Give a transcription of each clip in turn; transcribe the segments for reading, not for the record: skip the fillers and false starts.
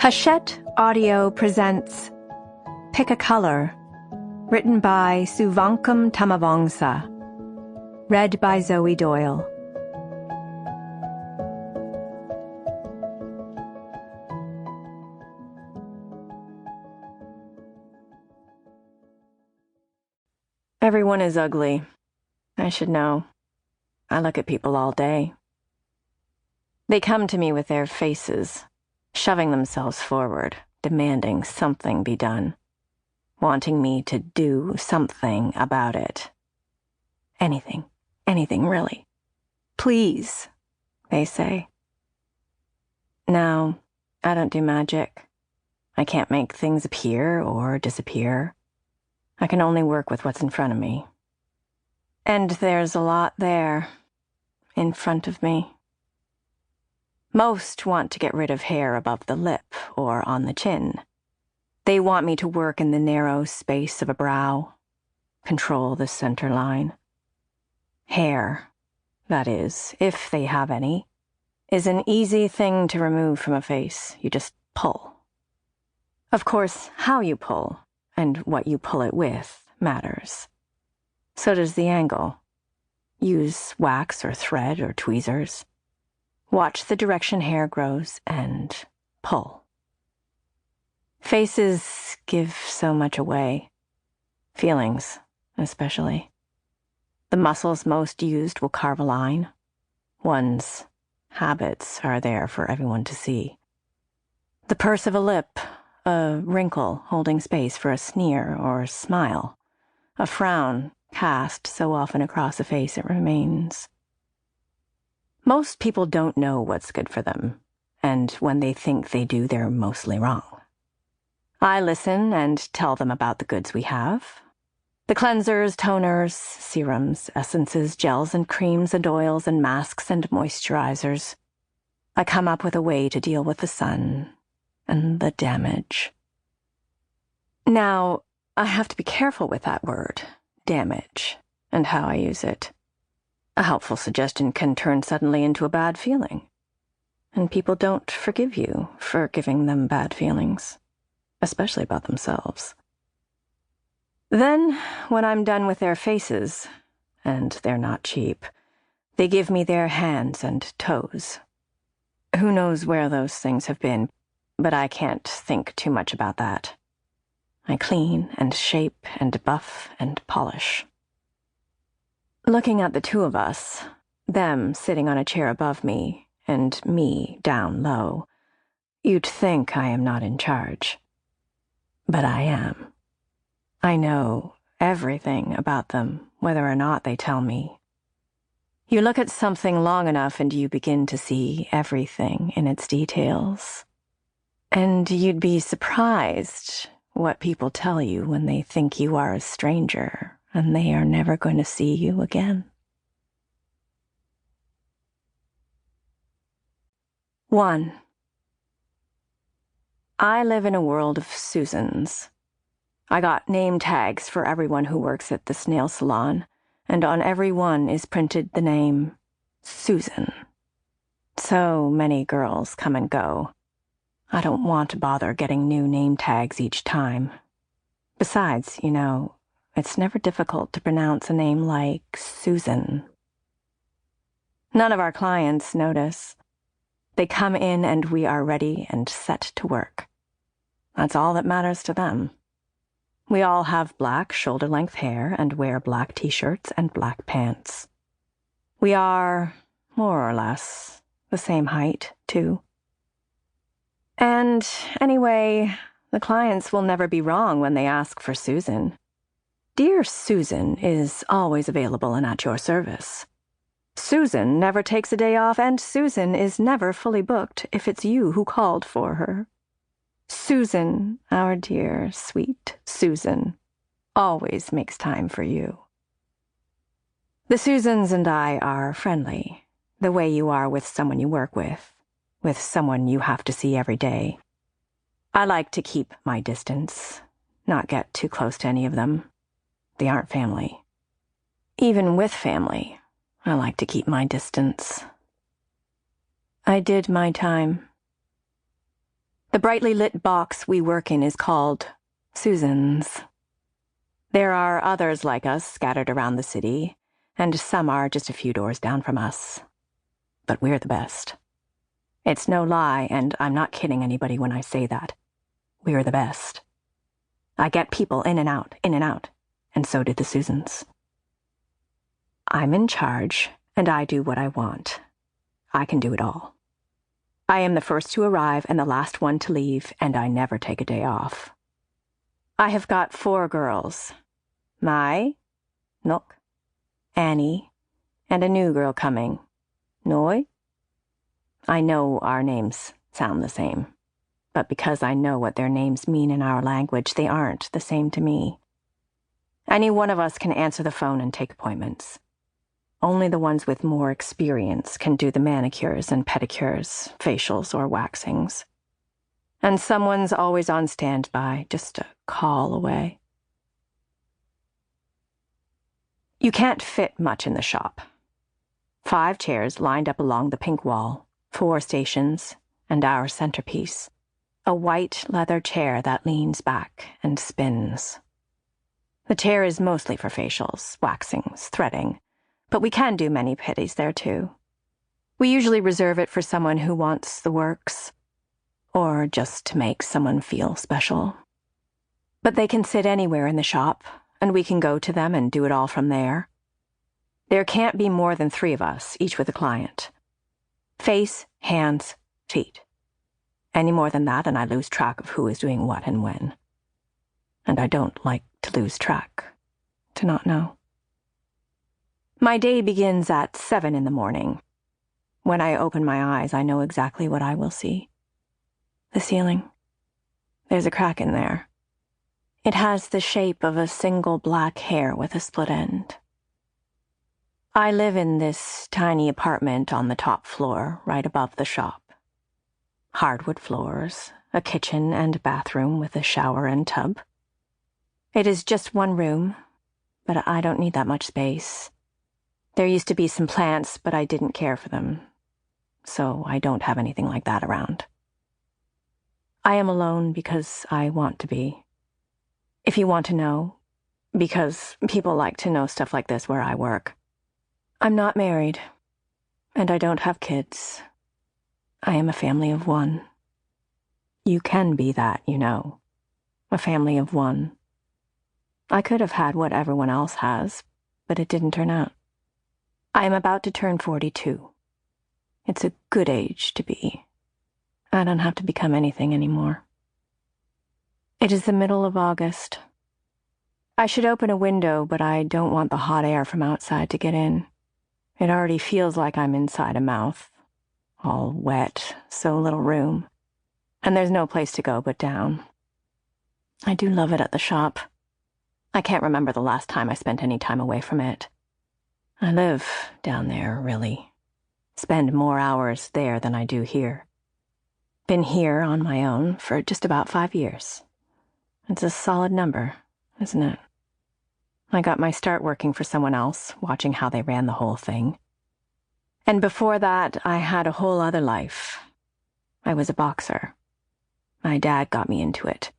Hachette Audio presents Pick a Color, written by Souvankham Thammavongsa, read by Zoe Doyle. Everyone is ugly. I should know. I look at people all day. They come to me with their faces, shoving themselves forward, demanding something be done, wanting me to do something about it. Anything really. Please, they say. No, I don't do magic. I can't make things appear or disappear. I can only work with what's in front of me. And there's a lot there, in front of me. Most want to get rid of hair above the lip or on the chin. They want me to work in the narrow space of a brow, control the center line. Hair, that is, if they have any, is an easy thing to remove from a face. You just pull. Of course, how you pull and what you pull it with matters. So does the angle. Use wax or thread or tweezers. Watch the direction hair grows and pull. Faces give so much away. Feelings, especially. The muscles most used will carve a line. One's habits are there for everyone to see. The purse of a lip, a wrinkle holding space for a sneer or smile, a frown cast so often across a face it remains. Most people don't know what's good for them, and when they think they do, they're mostly wrong. I listen and tell them about the goods we have. The cleansers, toners, serums, essences, gels and creams and oils and masks and moisturizers. I come up with a way to deal with the sun and the damage. Now, I have to be careful with that word, damage, and how I use it. A helpful suggestion can turn suddenly into a bad feeling. And people don't forgive you for giving them bad feelings, especially about themselves. Then, when I'm done with their faces, and they're not cheap, they give me their hands and toes. Who knows where those things have been, but I can't think too much about that. I clean and shape and buff and polish. Looking at the two of us, them sitting on a chair above me, and me down low, you'd think I am not in charge. But I am. I know everything about them, whether or not they tell me. You look at something long enough and you begin to see everything in its details. And you'd be surprised what people tell you when they think you are a stranger and they are never going to see you again. 1. I live in a world of Susans. I got name tags for everyone who works at this nail salon, and on every one is printed the name Susan. So many girls come and go. I don't want to bother getting new name tags each time. Besides, it's never difficult to pronounce a name like Susan. None of our clients notice. They come in and we are ready and set to work. That's all that matters to them. We all have black shoulder-length hair and wear black t-shirts and black pants. We are, more or less, the same height, too. And anyway, the clients will never be wrong when they ask for Susan. Dear Susan is always available and at your service. Susan never takes a day off, and Susan is never fully booked if it's you who called for her. Susan, our dear, sweet Susan, always makes time for you. The Susans and I are friendly, the way you are with someone you work with someone you have to see every day. I like to keep my distance, not get too close to any of them. They aren't family. Even with family, I like to keep my distance. I did my time. The brightly lit box we work in is called Susan's. There are others like us scattered around the city, and some are just a few doors down from us. But we're the best. It's no lie, and I'm not kidding anybody when I say that. We're the best. I get people in and out, and so did the Susans. I'm in charge, and I do what I want. I can do it all. I am the first to arrive and the last one to leave, and I never take a day off. I have got 4 girls. Mai, Nook, Annie, and a new girl coming. Noi? I know our names sound the same, but because I know what their names mean in our language, they aren't the same to me. Any one of us can answer the phone and take appointments. Only the ones with more experience can do the manicures and pedicures, facials or waxings. And someone's always on standby, just a call away. You can't fit much in the shop. 5 chairs lined up along the pink wall, 4 stations, and our centerpiece, a white leather chair that leans back and spins. The chair is mostly for facials, waxings, threading, but we can do many pedis there too. We usually reserve it for someone who wants the works, or just to make someone feel special. But they can sit anywhere in the shop, and we can go to them and do it all from there. There can't be more than 3 of us, each with a client. Face, hands, feet. Any more than that, and I lose track of who is doing what and when. And I don't like to lose track, to not know. My day begins at 7 in the morning. When I open my eyes, I know exactly what I will see. The ceiling. There's a crack in there. It has the shape of a single black hair with a split end. I live in this tiny apartment on the top floor, right above the shop. Hardwood floors, a kitchen and bathroom with a shower and tub. It is just 1 room, but I don't need that much space. There used to be some plants, but I didn't care for them, so I don't have anything like that around. I am alone because I want to be. If you want to know, because people like to know stuff like this where I work. I'm not married, and I don't have kids. I am a family of 1. You can be that, you know. A family of 1. I could have had what everyone else has, but it didn't turn out. I am about to turn 42. It's a good age to be. I don't have to become anything anymore. It is the middle of August. I should open a window, but I don't want the hot air from outside to get in. It already feels like I'm inside a mouth. All wet, so little room. And there's no place to go but down. I do love it at the shop. I can't remember the last time I spent any time away from it. I live down there, really. Spend more hours there than I do here. Been here on my own for just about 5 years. It's a solid number, isn't it? I got my start working for someone else, watching how they ran the whole thing. And before that, I had a whole other life. I was a boxer. My dad got me into it.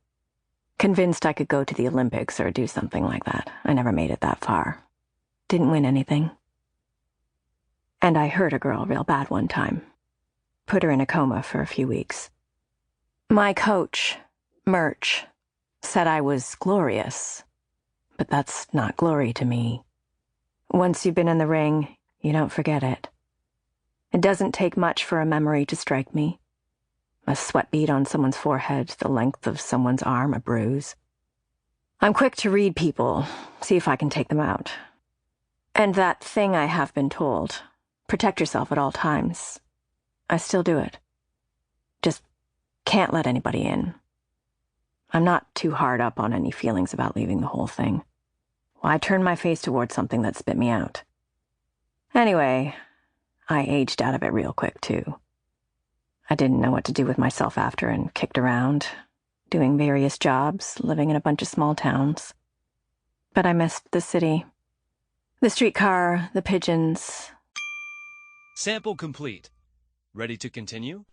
Convinced I could go to the Olympics or do something like that. I never made it that far. Didn't win anything. And I hurt a girl real bad one time. Put her in a coma for a few weeks. My coach, Murch, said I was glorious. But that's not glory to me. Once you've been in the ring, you don't forget it. It doesn't take much for a memory to strike me. A sweat bead on someone's forehead, the length of someone's arm, a bruise. I'm quick to read people, see if I can take them out. And that thing I have been told, protect yourself at all times. I still do it. Just can't let anybody in. I'm not too hard up on any feelings about leaving the whole thing. Why turn my face towards something that spit me out? Anyway, I aged out of it real quick, too. I didn't know what to do with myself after and kicked around, doing various jobs, living in a bunch of small towns. But I missed the city. The streetcar, the pigeons. Sample complete. Ready to continue?